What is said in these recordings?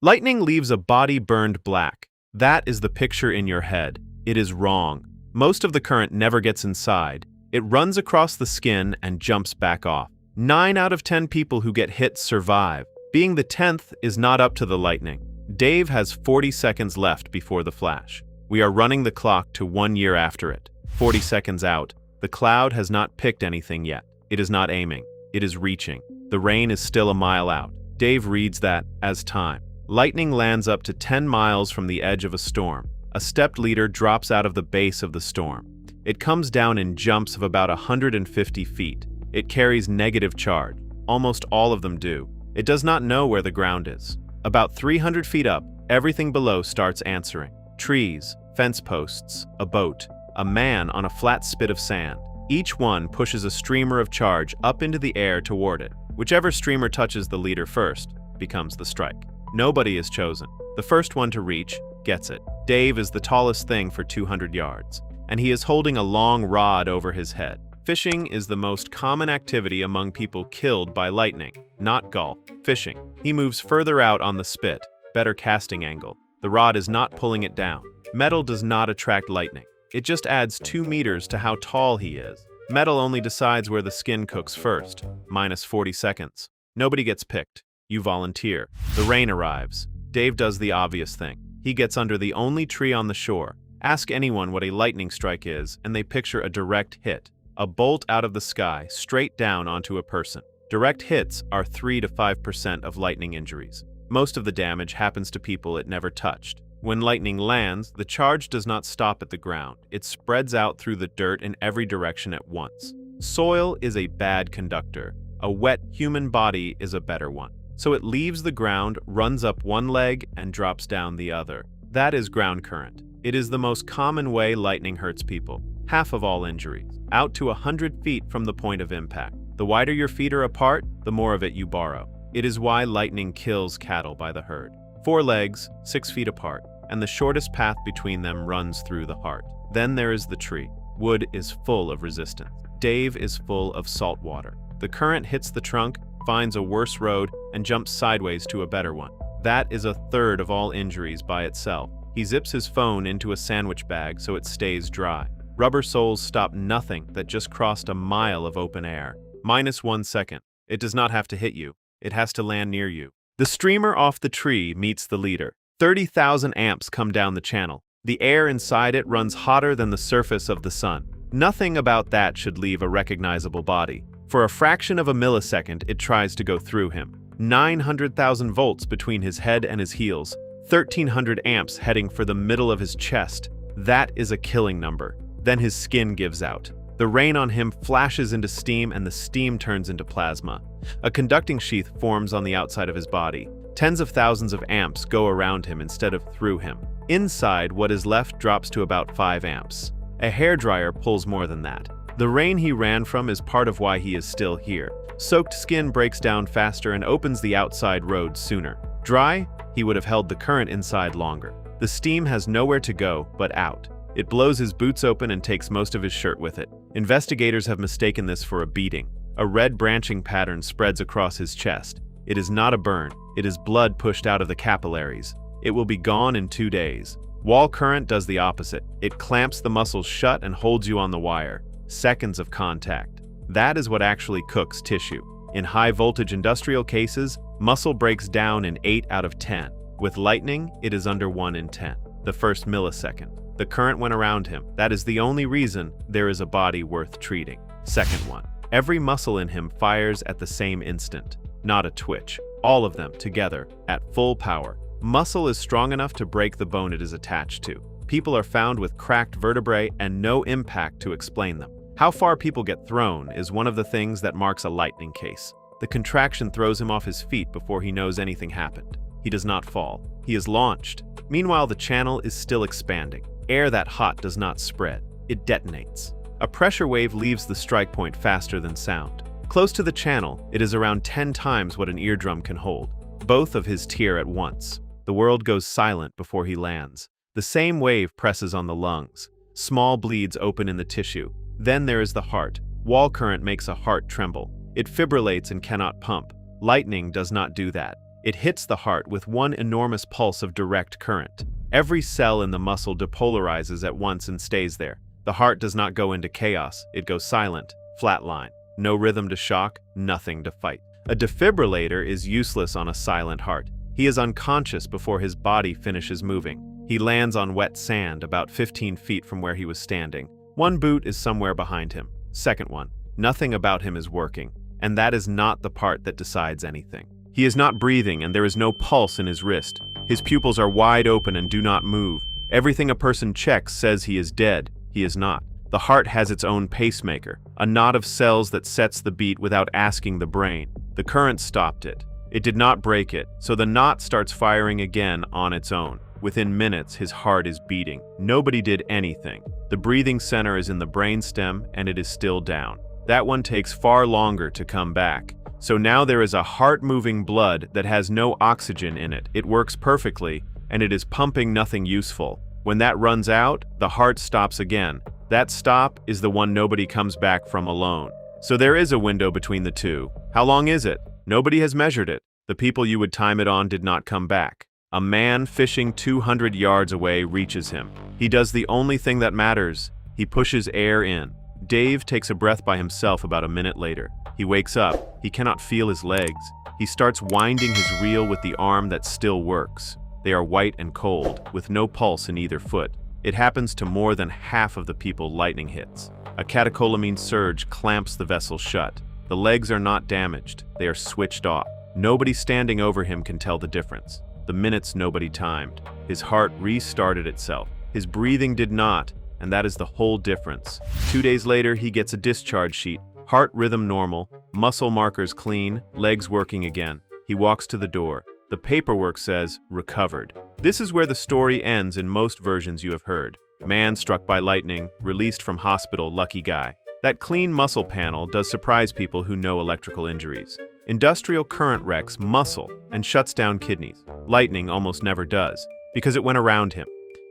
Lightning leaves a body burned black. That is the picture in your head. It is wrong. Most of the current never gets inside. It runs across the skin and jumps back off. 9 out of 10 people who get hit survive. Being the 10th is not up to the lightning. Dave has 40 seconds left before the flash. We are running the clock to 1 year after it. 40 seconds out. The cloud has not picked anything yet. It is not aiming. It is reaching. The rain is still a mile out. Dave reads that as time. Lightning lands up to 10 miles from the edge of a storm. A stepped leader drops out of the base of the storm. It comes down in jumps of about 150 feet. It carries negative charge. Almost all of them do. It does not know where the ground is. About 300 feet up, everything below starts answering. Trees, fence posts, a boat, a man on a flat spit of sand. Each one pushes a streamer of charge up into the air toward it. Whichever streamer touches the leader first becomes the strike. Nobody is chosen. The first one to reach gets it. Dave is the tallest thing for 200 yards, and he is holding a long rod over his head. Fishing is the most common activity among people killed by lightning, not golf. Fishing. He moves further out on the spit, better casting angle. The rod is not pulling it down. Metal does not attract lightning. It just adds 2 meters to how tall he is. Metal only decides where the skin cooks first, minus 40 seconds. Nobody gets picked. You volunteer. The rain arrives. Dave does the obvious thing. He gets under the only tree on the shore. Ask anyone what a lightning strike is, and they picture a direct hit. A bolt out of the sky, straight down onto a person. Direct hits are 3 to 5% of lightning injuries. Most of the damage happens to people it never touched. When lightning lands, the charge does not stop at the ground. It spreads out through the dirt in every direction at once. Soil is a bad conductor. A wet human body is a better one. So it leaves the ground, runs up one leg, and drops down the other. That is ground current. It is the most common way lightning hurts people. Half of all injuries. Out to 100 feet from the point of impact. The wider your feet are apart, the more of it you borrow. It is why lightning kills cattle by the herd. 4 legs, 6 feet apart, and the shortest path between them runs through the heart. Then there is the tree. Wood is full of resistance. Dave is full of salt water. The current hits the trunk, finds a worse road, and jumps sideways to a better one. That is 1/3 of all injuries by itself. He zips his phone into a sandwich bag so it stays dry. Rubber soles stop nothing that just crossed a mile of open air. Minus 1 second. It does not have to hit you. It has to land near you. The streamer off the tree meets the leader. 30,000 amps come down the channel. The air inside it runs hotter than the surface of the sun. Nothing about that should leave a recognizable body. For a fraction of a millisecond, it tries to go through him. 900,000 volts between his head and his heels. 1,300 amps heading for the middle of his chest. That is a killing number. Then his skin gives out. The rain on him flashes into steam, and the steam turns into plasma. A conducting sheath forms on the outside of his body. Tens of thousands of amps go around him instead of through him. Inside, what is left drops to about 5 amps. A hairdryer pulls more than that. The rain he ran from is part of why he is still here. Soaked skin breaks down faster and opens the outside road sooner. Dry, he would have held the current inside longer. The steam has nowhere to go but out. It blows his boots open and takes most of his shirt with it. Investigators have mistaken this for a beating. A red branching pattern spreads across his chest. It is not a burn. It is blood pushed out of the capillaries. It will be gone in 2 days. Wall current does the opposite. It clamps the muscles shut and holds you on the wire. Seconds of contact. That is what actually cooks tissue. In high-voltage industrial cases, muscle breaks down in 8 out of 10. With lightning, it is under 1 in 10. The first millisecond. The current went around him. That is the only reason there is a body worth treating. Second one. Every muscle in him fires at the same instant. Not a twitch. All of them together, at full power. Muscle is strong enough to break the bone it is attached to. People are found with cracked vertebrae and no impact to explain them. How far people get thrown is one of the things that marks a lightning case. The contraction throws him off his feet before he knows anything happened. He does not fall. He is launched. Meanwhile, the channel is still expanding. Air that hot does not spread. It detonates. A pressure wave leaves the strike point faster than sound. Close to the channel, it is around 10 times what an eardrum can hold. Both of his tear at once. The world goes silent before he lands. The same wave presses on the lungs. Small bleeds open in the tissue. Then there is the heart. Wall current makes a heart tremble. It fibrillates and cannot pump. Lightning does not do that. It hits the heart with one enormous pulse of direct current. Every cell in the muscle depolarizes at once and stays there. The heart does not go into chaos, it goes silent, flatline. No rhythm to shock, nothing to fight. A defibrillator is useless on a silent heart. He is unconscious before his body finishes moving. He lands on wet sand about 15 feet from where he was standing. One boot is somewhere behind him. Second one, nothing about him is working, and that is not the part that decides anything. He is not breathing and there is no pulse in his wrist. His pupils are wide open and do not move. Everything a person checks says he is dead. He is not. The heart has its own pacemaker, a knot of cells that sets the beat without asking the brain. The current stopped it. It did not break it, so the knot starts firing again on its own. Within minutes, his heart is beating. Nobody did anything. The breathing center is in the brainstem and it is still down. That one takes far longer to come back. So now there is a heart-moving blood that has no oxygen in it. It works perfectly, and it is pumping nothing useful. When that runs out, the heart stops again. That stop is the one nobody comes back from alone. So there is a window between the two. How long is it? Nobody has measured it. The people you would time it on did not come back. A man fishing 200 yards away reaches him. He does the only thing that matters. He pushes air in. Dave takes a breath by himself about a minute later. He wakes up. He cannot feel his legs. He starts winding his reel with the arm that still works. They are white and cold, with no pulse in either foot. It happens to more than half of the people lightning hits. A catecholamine surge clamps the vessel shut. The legs are not damaged. They are switched off. Nobody standing over him can tell the difference. The minutes nobody timed. His heart restarted itself. His breathing did not, and that is the whole difference. 2 days later, he gets a discharge sheet. Heart rhythm normal, muscle markers clean, legs working again. He walks to the door. The paperwork says, recovered. This is where the story ends in most versions you have heard. Man struck by lightning, released from hospital, lucky guy. That clean muscle panel does surprise people who know electrical injuries. Industrial current wrecks muscle and shuts down kidneys. Lightning almost never does, because it went around him.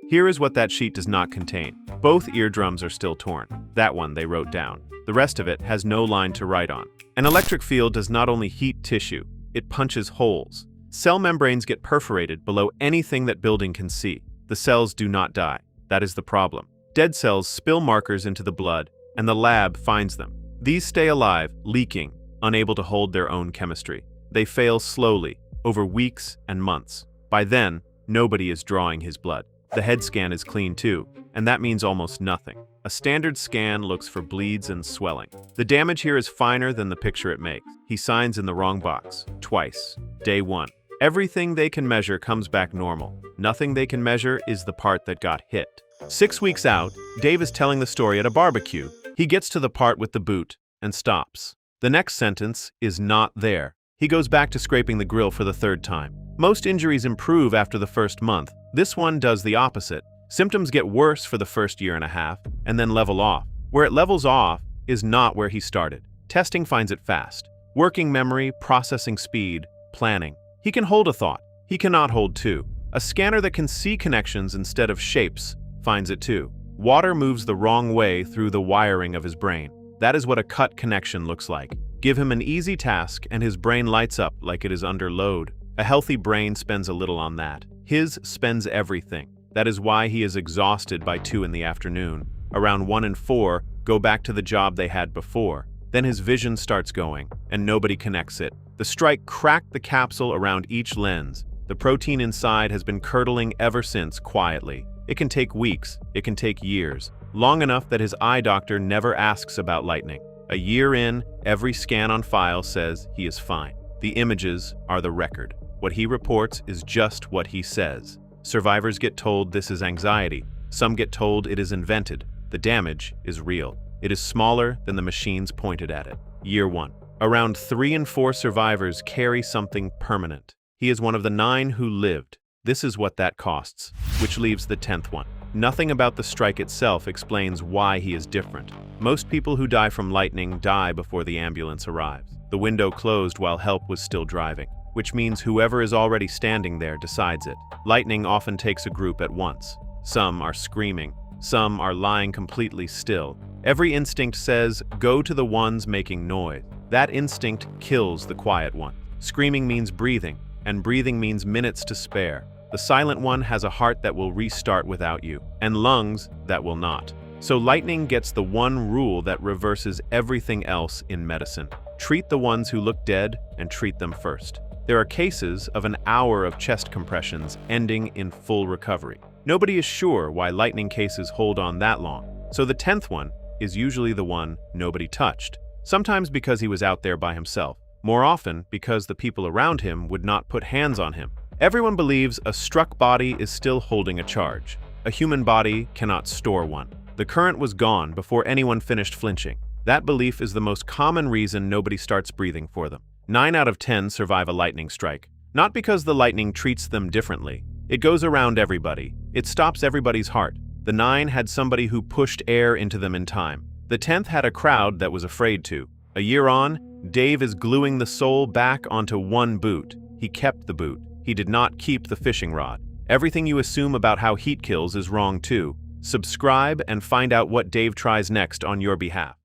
Here is what that sheet does not contain. Both eardrums are still torn. That one they wrote down. The rest of it has no line to write on. An electric field does not only heat tissue, it punches holes. Cell membranes get perforated below anything that building can see. The cells do not die. That is the problem. Dead cells spill markers into the blood, and the lab finds them. These stay alive, leaking, unable to hold their own chemistry. They fail slowly, over weeks and months. By then, nobody is drawing his blood. The head scan is clean too, and that means almost nothing. A standard scan looks for bleeds and swelling. The damage here is finer than the picture it makes. He signs in the wrong box, twice. Day 1. Everything they can measure comes back normal. Nothing they can measure is the part that got hit. 6 weeks out, Dave is telling the story at a barbecue. He gets to the part with the boot and stops. The next sentence is not there. He goes back to scraping the grill for the 3rd time. Most injuries improve after the first month. This one does the opposite. Symptoms get worse for the first year and a half, and then level off. Where it levels off is not where he started. Testing finds it fast. Working memory, processing speed, planning. He can hold a thought. He cannot hold two. A scanner that can see connections instead of shapes finds it too. Water moves the wrong way through the wiring of his brain. That is what a cut connection looks like. Give him an easy task and his brain lights up like it is under load. A healthy brain spends a little on that. His spends everything. That is why he is exhausted by 2 in the afternoon. Around 1 and 4, go back to the job they had before. Then his vision starts going, and nobody connects it. The strike cracked the capsule around each lens. The protein inside has been curdling ever since, quietly. It can take weeks, it can take years. Long enough that his eye doctor never asks about lightning. A year in, every scan on file says he is fine. The images are the record. What he reports is just what he says. Survivors get told this is anxiety. Some get told it is invented. The damage is real. It is smaller than the machines pointed at it. Year 1. Around 3 in 4 survivors carry something permanent. He is one of the 9 who lived. This is what that costs, which leaves the 10th one. Nothing about the strike itself explains why he is different. Most people who die from lightning die before the ambulance arrives. The window closed while help was still driving, which means whoever is already standing there decides it. Lightning often takes a group at once. Some are screaming. Some are lying completely still. Every instinct says, go to the ones making noise. That instinct kills the quiet one. Screaming means breathing. and breathing means minutes to spare. The silent one has a heart that will restart without you, and lungs that will not. So lightning gets the one rule that reverses everything else in medicine. Treat the ones who look dead and treat them first. There are cases of an hour of chest compressions ending in full recovery. Nobody is sure why lightning cases hold on that long, so the 10th one is usually the one nobody touched. Sometimes because he was out there by himself, more often because the people around him would not put hands on him. Everyone believes a struck body is still holding a charge. A human body cannot store one. The current was gone before anyone finished flinching. That belief is the most common reason nobody starts breathing for them. 9 out of 10 survive a lightning strike. Not because the lightning treats them differently. It goes around everybody. It stops everybody's heart. The 9 had somebody who pushed air into them in time. The 10th had a crowd that was afraid to. A year on, Dave is gluing the sole back onto one boot. He kept the boot. He did not keep the fishing rod. Everything you assume about how heat kills is wrong too. Subscribe and find out what Dave tries next on your behalf.